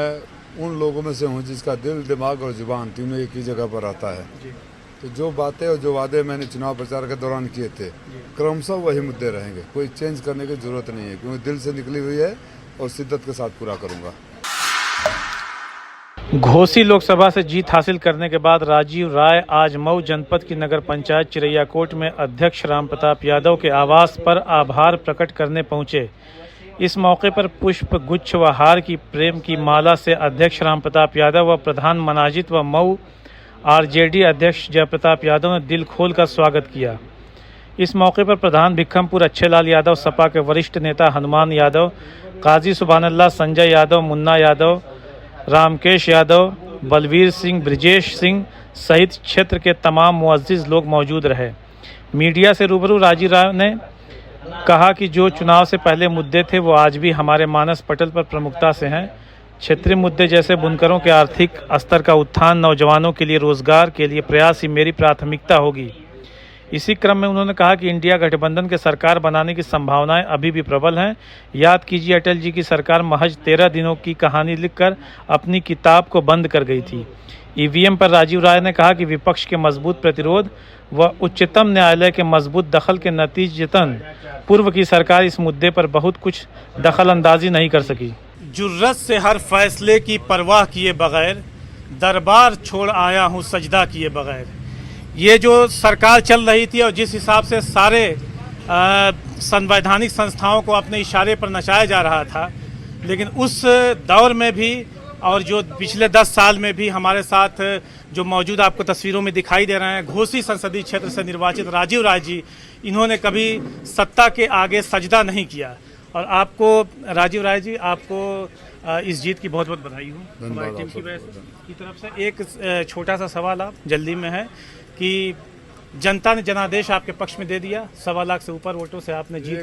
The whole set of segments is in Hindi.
मैं उन लोगों में से हूँ जिसका दिल, दिमाग और जुबान तीनों एक ही जगह पर आता है। तो जो बातें और जो वादे मैंने चुनाव प्रचार के दौरान किए थे, क्रमशः वही मुद्दे रहेंगे। कोई चेंज करने की जरूरत नहीं है, क्योंकि दिल से निकली हुई है और शिद्दत के साथ पूरा करूँगा। घोसी लोकसभा से जीत हासिल करने के बाद राजीव राय आज मऊ जनपद की नगर पंचायत चिरैयाकोट में अध्यक्ष रामप्रताप यादव के आवास पर आभार प्रकट करने पहुंचे। इस मौके पर पुष्प गुच्छ व हार की प्रेम की माला से अध्यक्ष रामप्रताप यादव व प्रधान मनाजित व मऊ आरजेडी अध्यक्ष जयप्रताप यादव ने दिल खोल कर स्वागत किया। इस मौके पर प्रधान भिक्खमपुर अच्छेलाल यादव, सपा के वरिष्ठ नेता हनुमान यादव, काजी सुभानअल्लाह, संजय यादव, मुन्ना यादव, रामकेश यादव, बलवीर सिंह, ब्रिजेश सिंह सहित क्षेत्र के तमाम मुअज्जिज लोग मौजूद रहे। मीडिया से रूबरू राजीव राय ने कहा कि जो चुनाव से पहले मुद्दे थे वो आज भी हमारे मानस पटल पर प्रमुखता से हैं। क्षेत्रीय मुद्दे जैसे बुनकरों के आर्थिक स्तर का उत्थान, नौजवानों के लिए रोजगार के लिए प्रयास ही मेरी प्राथमिकता होगी। इसी क्रम में उन्होंने कहा कि इंडिया गठबंधन के सरकार बनाने की संभावनाएं अभी भी प्रबल हैं। याद कीजिए, अटल जी की सरकार महज 13 दिनों की कहानी लिखकर अपनी किताब को बंद कर गई थी। ईवीएम पर राजीव राय ने कहा कि विपक्ष के मजबूत प्रतिरोध व उच्चतम न्यायालय के मजबूत दखल के नतीजतन पूर्व की सरकार इस मुद्दे पर बहुत कुछ दखल अंदाजी नहीं कर सकी। जुर्रत से हर फैसले की परवाह किए बगैर दरबार छोड़ आया हूँ सजदा किए बगैर। ये जो सरकार चल रही थी और जिस हिसाब से सारे संवैधानिक संस्थाओं को अपने इशारे पर नचाया जा रहा था, लेकिन उस दौर में भी और जो पिछले 10 साल में भी हमारे साथ जो मौजूद आपको तस्वीरों में दिखाई दे रहे हैं, घोसी संसदीय क्षेत्र से निर्वाचित राजीव राय जी, इन्होंने कभी सत्ता के आगे सजदा नहीं किया। और आपको राजीव राय जी, आपको इस जीत की बहुत बहुत बधाई हो हमारी टीम की तरफ से। एक छोटा सा सवाल आप जल्दी में है कि जनता ने जनादेश आपके पक्ष में दे दिया। 1.25 लाख से ऊपर वोटों से आपने जीत,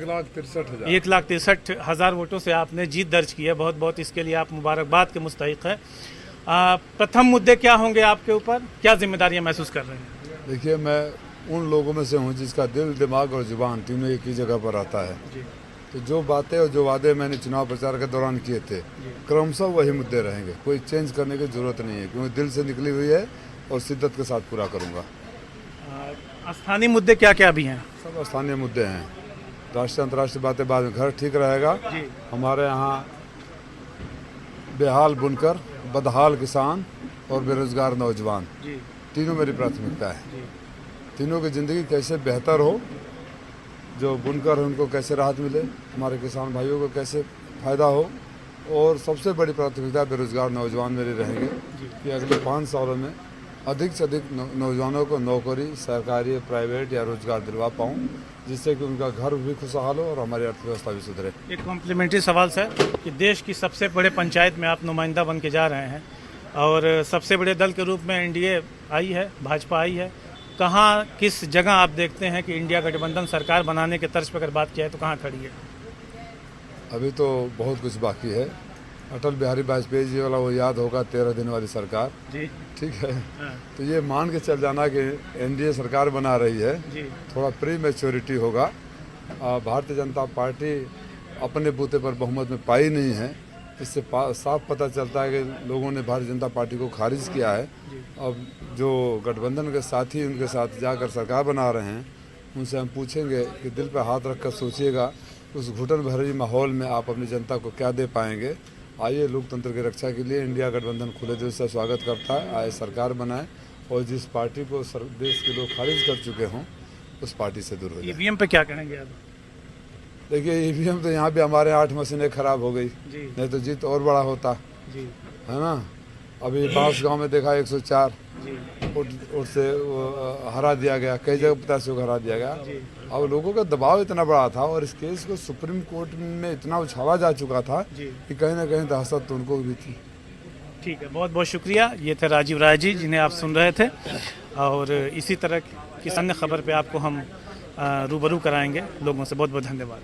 1,63,000 वोटों से आपने जीत दर्ज की है। बहुत बहुत इसके लिए आप मुबारकबाद के मुस्तहिक है। प्रथम मुद्दे क्या होंगे आपके ऊपर, क्या जिम्मेदारियां महसूस कर रहे हैं? देखिए, मैं उन लोगों में से हूँ जिसका दिल, दिमाग और जुबान तीनों एक ही जगह पर आता है। तो जो बातें और जो वादे मैंने चुनाव प्रचार के दौरान किए थे, क्रमशः वही मुद्दे रहेंगे। कोई चेंज करने की जरूरत नहीं है, क्योंकि दिल से निकली हुई है और शिद्दत के साथ पूरा करूँगा। स्थानीय मुद्दे क्या क्या भी हैं? सब स्थानीय मुद्दे हैं। राष्ट्रीय अंतर्राष्ट्रीय बातें बाद में, घर ठीक रहेगा। हमारे यहाँ बेहाल बुनकर, बदहाल किसान और बेरोजगार नौजवान, तीनों मेरी प्राथमिकता है। तीनों की ज़िंदगी कैसे बेहतर हो, जो बुनकर है उनको कैसे राहत मिले, हमारे किसान भाइयों को कैसे फ़ायदा हो, और सबसे बड़ी प्राथमिकता बेरोजगार नौजवान मेरे रहेंगे कि अगले 5 सालों में अधिक से अधिक नौजवानों को नौकरी, सरकारी, प्राइवेट या रोजगार दिलवा पाऊँ, जिससे कि उनका घर भी खुशहाल हो और हमारी अर्थव्यवस्था भी सुधरे। एक कॉम्प्लीमेंट्री सवाल सर, कि देश की सबसे बड़े पंचायत में आप नुमाइंदा बन के जा रहे हैं और सबसे बड़े दल के रूप में एनडीए आई है, भाजपा आई है। कहाँ, किस जगह आप देखते हैं कि इंडिया गठबंधन सरकार बनाने के तर्ज पर अगर बात किया है तो कहाँ खड़ी है? अभी तो बहुत कुछ बाकी है। अटल बिहारी वाजपेयी जी वाला वो याद होगा, 13 दिन वाली सरकार जी, ठीक है। तो ये मान के चल जाना कि एनडीए सरकार बना रही है जी, थोड़ा प्री मैच्योरिटी होगा। भारतीय जनता पार्टी अपने बूते पर बहुमत में पाई नहीं है। इससे साफ पता चलता है कि लोगों ने भारतीय जनता पार्टी को खारिज किया है। अब जो गठबंधन के साथी उनके साथ जाकर सरकार बना रहे हैं, उनसे हम पूछेंगे कि दिल पर हाथ रखकर सोचिएगा, उस घुटन भरी माहौल में आप अपनी जनता को क्या दे पाएंगे। आइए, लोकतंत्र की रक्षा के लिए इंडिया गठबंधन खुले दिल से स्वागत करता है। आए सरकार बनाए और जिस पार्टी को देश के लोग खारिज कर चुके हों, उस पार्टी से दूर हो जाए। ईवीएम पे क्या कहेंगे आप? देखिए, ईवीएम तो यहाँ भी हमारे 8 मशीनें खराब हो गई, नहीं तो जीत और बड़ा होता जी, है ना। अभी बांसगांव में देखा 104 वोट से हरा दिया गया, कई जगह 50 को हरा दिया गया। अब लोगों का दबाव इतना बड़ा था और इस केस को सुप्रीम कोर्ट में इतना उछाला जा चुका था कि कहीं ना कहीं दहशत तो उनको भी थी। ठीक है, बहुत बहुत शुक्रिया। ये थे राजीव राय जी, जिन्हें आप सुन रहे थे, और इसी तरह की अन्य खबर पे आपको हम रूबरू कराएंगे लोगों से। बहुत बहुत धन्यवाद।